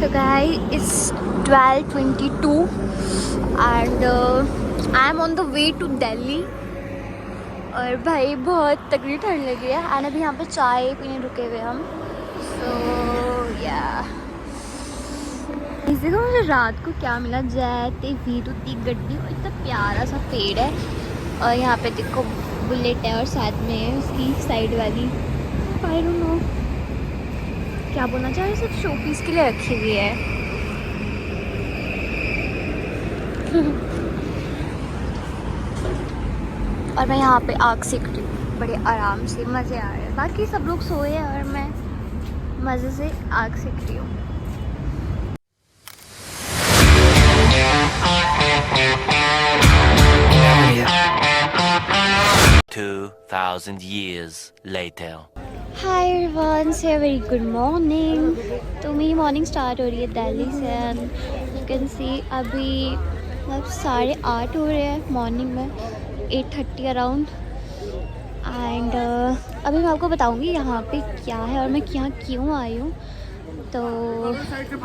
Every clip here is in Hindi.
So guys, it's 12:22 and I am on the way to Delhi. और भाई बहुत तगड़ी ठंड लगी है एंड अभी यहाँ पे चाय पीने रुके हुए हम. सो या इस देखो मुझे रात को क्या मिला. जैते वीरुती गड्डी और इतना प्यारा सा पेड़ है और यहाँ पे देखो बुलेट है और साथ में उसकी साइड वाली आई डोंट नो क्या बोलना चाह रहे. सिर्फ शो पीस के लिए रखी हुई है. और मैं यहाँ पे आग सेक रही हूँ बड़े आराम से. मज़े आ रहे हैं. बाकी सब लोग सोए हैं और मैं मज़े से आग सेक रही हूँ. 2000 years later. हाय एवरीवन, से वेरी गुड मॉर्निंग. तो मेरी मॉर्निंग स्टार्ट हो रही है दिल्ली से एंड यू कैन सी अभी मतलब 8:30 हो रहे हैं मॉर्निंग में. 8:30 अराउंड. एंड अभी मैं आपको बताऊंगी यहाँ पे क्या है और मैं यहाँ क्यों आई हूँ. तो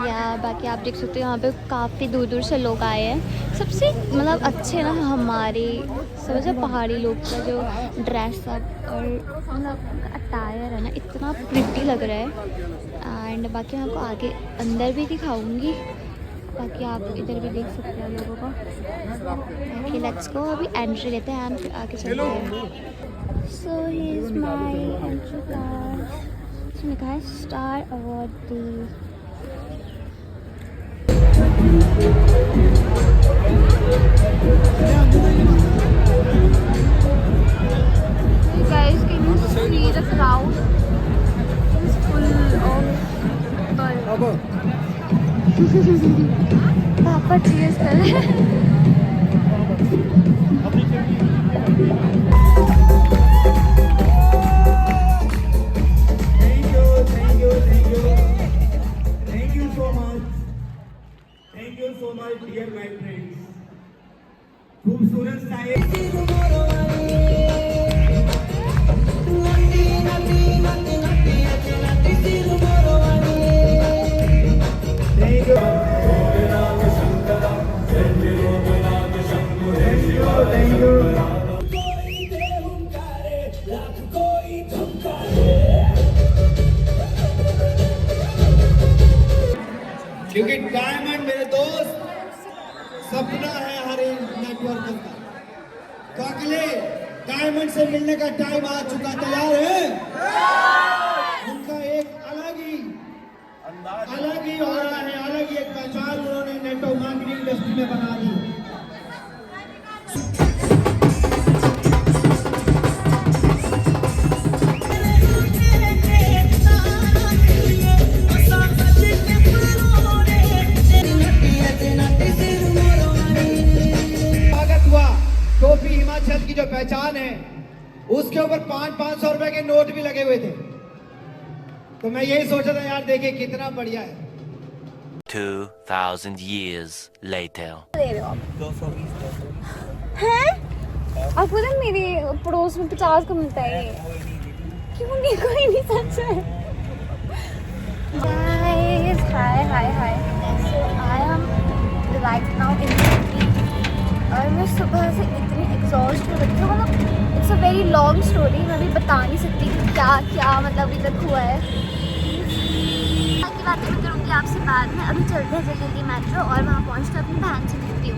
या बाकी आप देख सकते हो यहाँ पे काफ़ी दूर दूर से लोग आए हैं. सबसे मतलब अच्छे ना हमारे समझे पहाड़ी लोग का जो ड्रेसअप और मतलब अटायर है ना इतना प्रिटी लग रहा है. एंड बाकी मैं आपको आगे अंदर भी दिखाऊंगी. बाकी आप इधर भी देख सकते हैं लोगों को. Okay let's go. अभी एंट्री लेते हैं एंड फिर आगे चलते हैं. So he is my entry pass. इसमें लिखा है स्टार अवार्ड दी. Guys, can you see the crowd? It's full of birds. पापा cheers कर रहे हैं. Thank you so much, dear my friends. खूबसूरत साहिब क्योंकि डायमंड मेरे दोस्त सपना है हर एक नेटवर्कर का. तो अगले डायमंड से मिलने का टाइम आ चुका. तैयार है? उनका एक अलग ही हो रहा है. अलग ही एक पहचान उन्होंने नेटो मार्केटिंग इंडस्ट्री में बना दी. टोपी हिमाचल की जो पहचान है उसके ऊपर 500 रुपए के नोट भी लगे हुए थे. तो मैं यही सोचा था यार देखिए कितना बढ़िया है. 2000 years later. हैं? आपको ना मेरे पड़ोस में 50 का मिलता है. क्यों नहीं? कोई नहीं सच है. Guys, hi. So I am right now in Delhi. और मैं सुबह से इतनी एग्जॉस्ट हो रही हूँ. मतलब it's a very long story. मैं भी बता नहीं सकती कि क्या मतलब अभी तक हुआ है. बाकी बातें मैं करूँगी आपसे बाद में. अभी चलते हैं जल्दी मेट्रो और वहाँ पहुँचकर अपनी बहन से मिलती हूँ.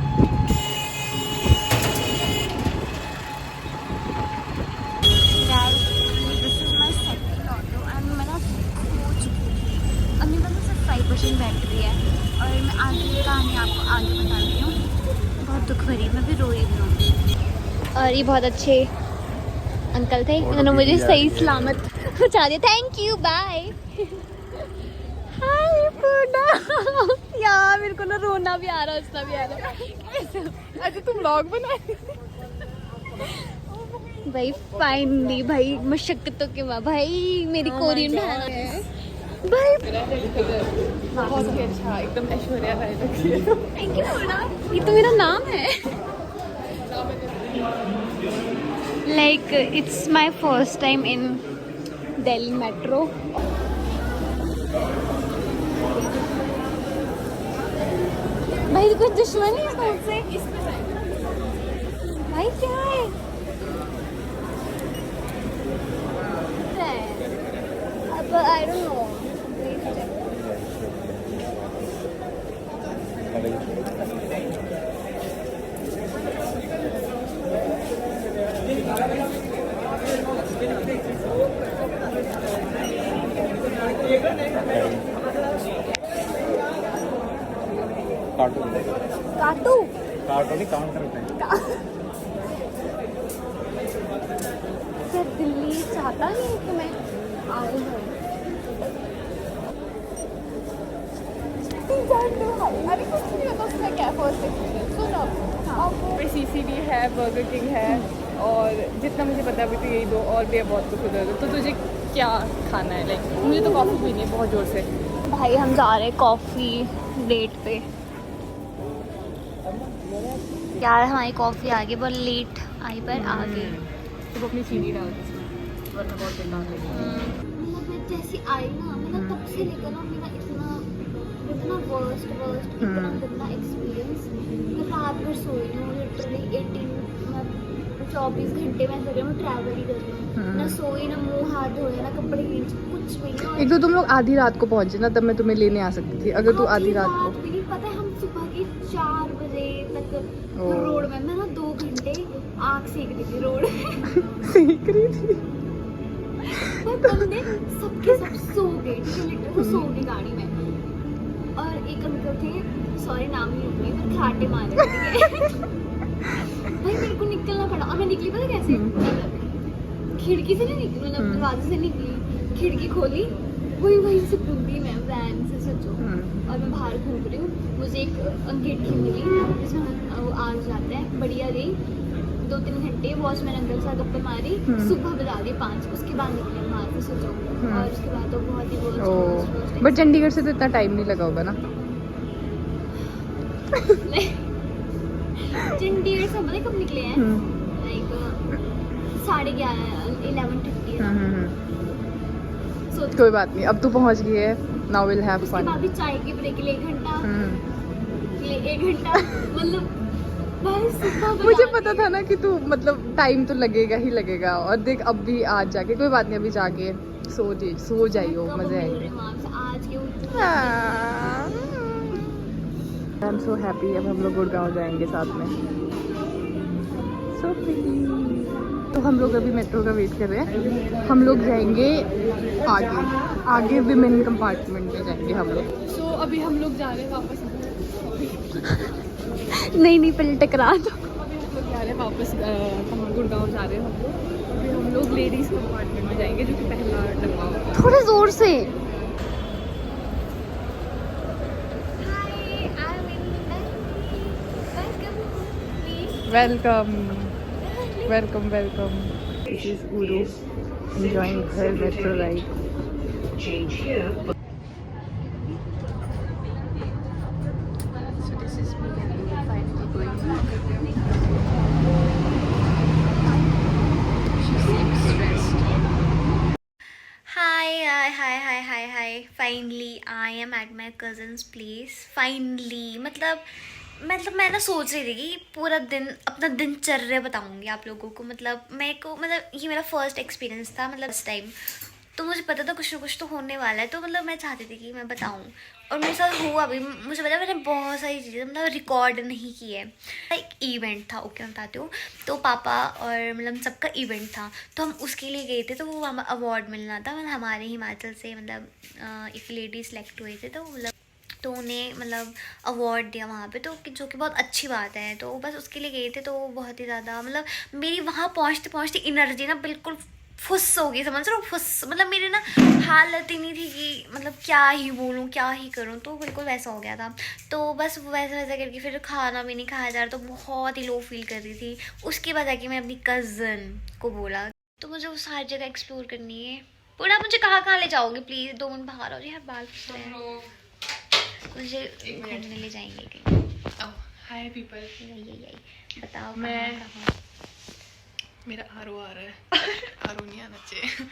This is my second auto and मैं ना खो चुकी हूँ. अभी मतलब सिर्फ 5% बैटरी है और मैं आगे की कहानी आपको आगे बताती हूँ. बहुत दुख भरी. मैं भी रोई भी हूँ. और ये बहुत अच्छे अंकल थे. इन्होंने मुझे सही सलामत पहुँचा दिया. Thank you. बाय. हाय पूना. यार मेरे को ना रोना भी आ रहा है हंसना भी आ रहा है. अच्छा तुम व्लॉग बना रही भाई फाइनली भाई मशक्कतों के बाद भाई मेरी कोरियन बहन है भाई. बहुत ही अच्छा एकदम ऐश्वर्या राय लगती है. Thank you Poona. ये तो मेरा नाम है. Like it's my first time in Delhi metro. भाई कुछ दुश्मनी है तुमसे? भाई क्या है? अब आई डोंट नो। काटू नहीं काउंटर होते हैं। क्या दिल्ली चाहता नहीं है कि मैं आई हूँ? अरे कुछ नहीं होता उसमें क्या फर्स्ट एक्सपीरियंस सुनो। हाँ सीसीडी है, बर्गर किंग है, और जितना मुझे पता है अभी तो यही दो, और भी है बहुत कुछ उधर। तो तुझे क्या खाना है? लाइक मुझे तो कॉफ़ी पीनी है बहुत ज़ोर से। भाई हम जा रहे हैं कॉफ़ी डेट पे। यार हमारी कॉफ़ी आ गई, बहुत लेट आई पर आ गई। तो अपनी चीनी डाल दी वरना बहुत बेकार लगेगी। मतलब मैं जैसी आई ना, मतलब तब से लेकर ना मेरा इतना वर्स्ट इतना गंदा एक्सपीरियंस। मैं रात भर सोई नहीं हूँ, लिटरली 24 घंटे मैं सो मैं ट्रैवल ही कर रही हूँ। ना सोई, ना मुंह हाथ धोए, ना कपड़े चेंज, कुछ भी नहीं। एक तो तुम लोग आधी रात को पहुंचे ना, तब मैं तुम्हें लेने आ सकती थी अगर तू आधी रात को। भी नहीं पता है, हम सुबह के 4 बजे तक रोड में, मैं ना 2 घंटे आग सेक रही थी रोड सीख रही थी। मैं बंदे सबके सब सो गए, ठीक है, लिटरली सो गए गाड़ी में। और एक अंकल थे, सॉरी नाम नहीं लूंगी, मैं खराटे मार रहे थे भाई मेरे को निकलना पड़ा। और मैं निकली पता कैसे? खिड़की से नहीं निकली, मतलब दरवाजे से निकली, खिड़की खोली, वहीं से कूदी मैं वैन से, सोचो। और मैं बाहर घूम रही हूँ, मुझे एक खिड़की मिली जिसमें वो आग जाता है, बढ़िया गई। 2-3 घंटे वॉचमैन अंकल साथ गप्पे मारी, सुबह बजा दी 5, उसके बाद निकले वहाँ से, सोचो। और उसके बाद तो बहुत ही worst। बट चंडीगढ़ से तो इतना टाइम नहीं लगा होगा ना? चंडीगढ़ से पता कब निकले हैं? लाइक 11:30 11:30 सोचो। कोई बात नहीं, अब तू पहुंच गई है, नाउ विल हैव उसके फन। बाद भी चाय की ब्रेक के लिए 1 घंटा, ये 1 घंटा मतलब भाई सुबह मुझे पता था ना कि तू मतलब टाइम तो लगेगा ही लगेगा। और देख अब भी आज जाके कोई बात नहीं, अभी जाके सो जाइयो, मजे आएंगे। आज के आई एम सो हैप्पी। अब हम लोग गुड़गांव जाएंगे साथ में। सो तो हम लोग अभी मेट्रो का वेट कर रहे हैं। हम लोग जाएंगे आगे विमेन कंपार्टमेंट में जाएंगे हम लोग। सो अभी हम लोग जा रहे हैं वापस। नहीं पहले टकरा दो। अभी हम लोग जा रहे हैं वापस, गुड़गांव जा रहे हैं हम लोग। अभी हम लोग लेडीज़ कंपार्टमेंट में जाएंगे, जो कि पहला डब्बा होगा। थोड़े जोर से। Welcome. This is Uru enjoying her metro ride. So this is me finally going back. She seems stressed. Hi. Finally I am at my cousin's place. Finally मतलब मैं ना सोच रही थी कि पूरा दिन अपना दिनचर्या बताऊंगी आप लोगों को। मतलब ये मेरा फर्स्ट एक्सपीरियंस था, मतलब इस टाइम तो मुझे पता था कुछ ना कुछ तो होने वाला है। तो मतलब मैं चाहती थी कि मैं बताऊं, और मेरे साथ हुआ भी। मुझे पता है मैंने बहुत सारी चीज़ें मतलब रिकॉर्ड नहीं की है। एक इवेंट था, ओके मैं बताती हूँ। तो पापा और मतलब सबका इवेंट था, तो हम उसके लिए गए थे। तो वो हमें अवार्ड मिलना था, मतलब हमारे हिमाचल से मतलब एक लेडी सेलेक्ट हुए थे, तो उन्हें मतलब अवार्ड दिया वहाँ पे, तो जो कि बहुत अच्छी बात है। तो बस उसके लिए गए थे। तो बहुत ही ज़्यादा मतलब मेरी वहाँ पहुँचते एनर्जी ना बिल्कुल फुस हो गई, समझ रहे हो? फुस मतलब मेरी ना हालत ही नहीं थी कि मतलब क्या ही बोलूँ, क्या ही करूँ। तो बिल्कुल वैसा हो गया था। तो बस वैसा करके फिर खाना भी नहीं खाया जा रहा, तो बहुत ही लो फील कर रही थी। उसके बाद आके मैं अपनी कज़न को बोला, तो मुझे वो सारी जगह एक्सप्लोर करनी है। पूरा मुझे कहाँ ले जाओगे प्लीज़? 2 मिनट बाहर आओ जी, हर बाल फुस रहे हैं। मुझे घूमने ले जाएंगे कहीं? हाय पीपल, यही बताओ। मैं मेरा आरो आ रहा है। आरो नहीं आना चाहिए।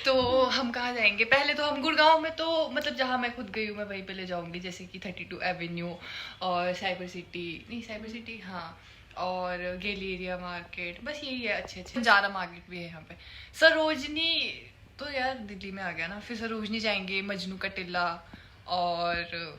तो हम कहाँ जाएंगे? पहले तो हम गुड़गांव में, तो मतलब जहाँ मैं खुद गई हूँ मैं वहीं पे ले जाऊंगी, जैसे कि 32 एवेन्यू और साइबर सिटी, हाँ, और गेली एरिया मार्केट, बस यही है अच्छे अच्छे। जारा मार्केट भी है यहाँ पे। सरोजनी तो यार दिल्ली में आ गया ना, फिर सरोजनी जाएंगे, मजनू का टिल्ला, और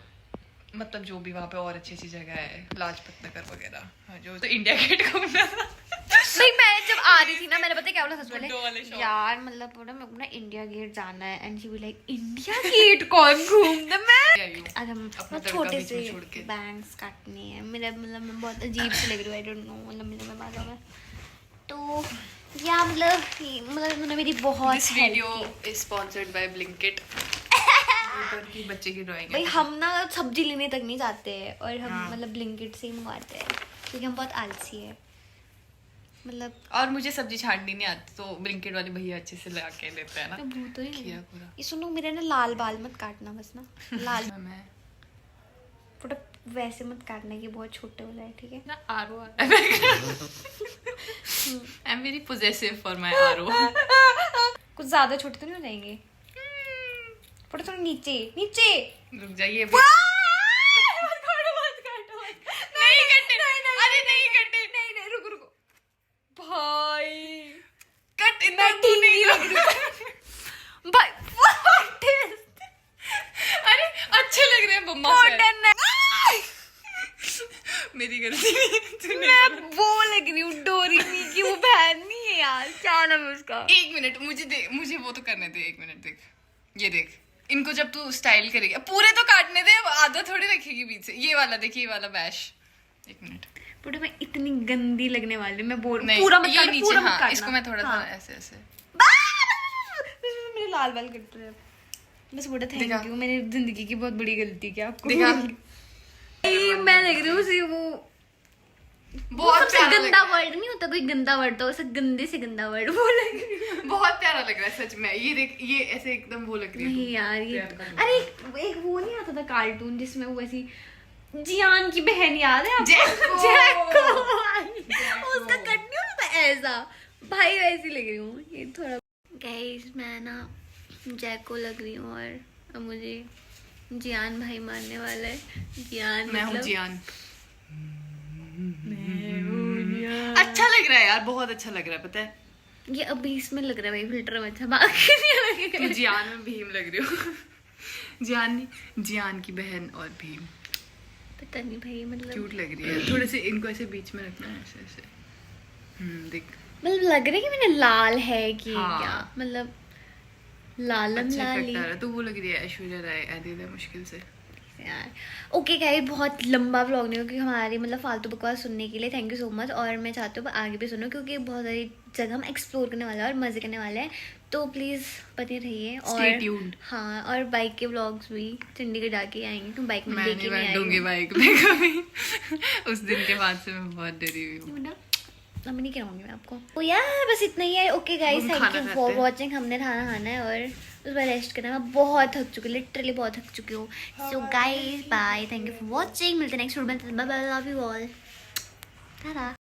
मतलब जो भी वहाँ पे और अच्छी अच्छी जगह है, लाजपत नगर वगैरह, हाँ, जो तो इंडिया गेट घूमना था। भाई मैं जब आ रही थी ना, मैंने पता क्या बोला सबसे गुड्डो वाले पहले, shop। यार मतलब बोला मेरे को ना इंडिया गेट जाना है, and she was like India gate कौन घूमना मैं। आज हम अपना तड़का छोटे बीच में से छोड़ के। बैंग्स काटने हैं, मेरा मतलब मैं बहुत अजीब से लग रही हूँ, आई डोंट नो, मतलब मेरे बालों में तो या मतलब उन्होंने मेरी बहुत दिस हेल्प वीडियो की। Is sponsored by Blinkit. की बच्चे की ड्राइंग भाई हम ना सब्जी लेने तक नहीं जाते हैं, और हम हाँ। मतलब ब्लिंकिट से ही मंगवाते हैं, क्योंकि हम बहुत आलसी है मतलब। और मुझे सब्जी छांटनी नहीं आती, तो ब्लिंकिट वाले भैया अच्छे से ला के देते हैं ना। तो भूत तो नहीं खिया लगी। पूरा। ये सुनो, मेरे ना लाल बाल मत काटना बस ना, लाल मैं थोड़ा वैसे मत काटना, कि बहुत छोटे हो जाए, ठीक है ना आरो I am very possessive for my आरो। कुछ ज्यादा छोटे तो नहीं हो जाएंगे? थोड़ा थोड़ा नीचे नीचे। रुक जाइए। नहीं कटे, अरे नहीं कटे, नहीं रुको भाई, कट इतना तू नहीं लग रहा। भाई अरे अच्छे लग रहे हैं मम्मा से। मेरी गलती नहीं, तूने मैं वो लग रही हूँ डोरेमी की, वो बहन नहीं है यार, क्या नाम है उसका? एक मिनट मुझे वो तो करने दे, एक मिनट देख, ये देख, इनको जब तू स्टाइल करेगी, पूरे तो काटने दे, आधा थोड़ी रखेगी बीच से। ये वाला देखिए, ये वाला बैश, एक मिनट। पूरा मैं इतनी गंदी लगने वाली, मैं बोल नहीं, पूरा मत ये काटना, नीचे, पूरा मत हाँ, काटना। इसको मैं थोड़ा हाँ। सा ऐसे ऐसे। मेरे लाल बाल कट रहे हैं, बस बोला दिखा। थैंक यू, मेरी जिंदगी की बहुत बड़ी गलती क्या आपको दिखा। मैं लग रही हूँ उसी वो बहुत सबसे प्यारा लग गंदा रहा है। वर्ड नहीं होता, कोई गंदा वर्ड तो ऐसा गंदे से गंदा वर्ड वो लग रही है। बहुत प्यारा लग रहा है सच में। ये देख, ये ऐसे एकदम वो लग रही है। नहीं यार, ये प्यार का अरे एक वो नहीं आता था कार्टून जिसमें वो ऐसी जियान की बहन, याद है आपको? जैको। जैको। उसका कट नहीं होता ऐसा, भाई वैसी लग रही हूँ। ये थोड़ा गाइस, मैं ना जैको लग रही हूँ, और अब मुझे जियान भाई मारने वाला है। जियान मैं हूँ मतलब जियान। अच्छा लग रहा है यार, बहुत अच्छा लग रहा है, पता है। ये अभी इसमें लग रहा है भाई, फिल्टर में अच्छा, बाकी नहीं लगेगा। तू जियान में भीम लग रही हो। जियान नहीं, जियान की बहन और भीम। पता नहीं भाई, मतलब क्यूट लग रही है। थोड़े से इनको ऐसे बीच में रखना है, ऐसे ऐसे। देख, मतलब लग रहा है कि मैंने लाल है कि हाँ। क्या, मतलब लालम अच्छा लाली इफेक्ट आ रहा है। तो वो लग रही है ऐश्वर्या राय, आदित्य मुश्किल से। यार। ओके गाइस, बहुत लंबा व्लॉग नहीं हो, क्योंकि हमारी मतलब फालतू बकवास सुनने के लिए थैंक यू सो मच, और मैं चाहती हूँ आगे भी सुनो, क्योंकि बहुत सारी जगह हम एक्सप्लोर करने वाले हैं और मजे करने वाले हैं, तो प्लीज़ बने रहिए। Stay और tuned। हाँ, और बाइक के व्लॉग्स भी चंडीगढ़ जाके आएंगे, क्योंकि बाइक में मैं लेके नहीं नहीं आई बैठूंगी हूँ। बाइक में कभी। उस दिन के बाद से मैं बहुत डरी हुई हूँ। अब नहीं कराऊंगी मैं आपको। तो यार बस इतना ही है। ओके गाइस, हम थैंक खाना यू खाते फॉर हैं। वॉचिंग। हमने खाना खाना है और उस बार रेस्ट करना है। मैं बहुत थक चुकी हूँ, लिटरली बहुत थक चुकी हूँ। So guys bye, thank you for watching. मिलते हैं नेक्स्ट वीडियो में। Bye bye, love you all, Tata.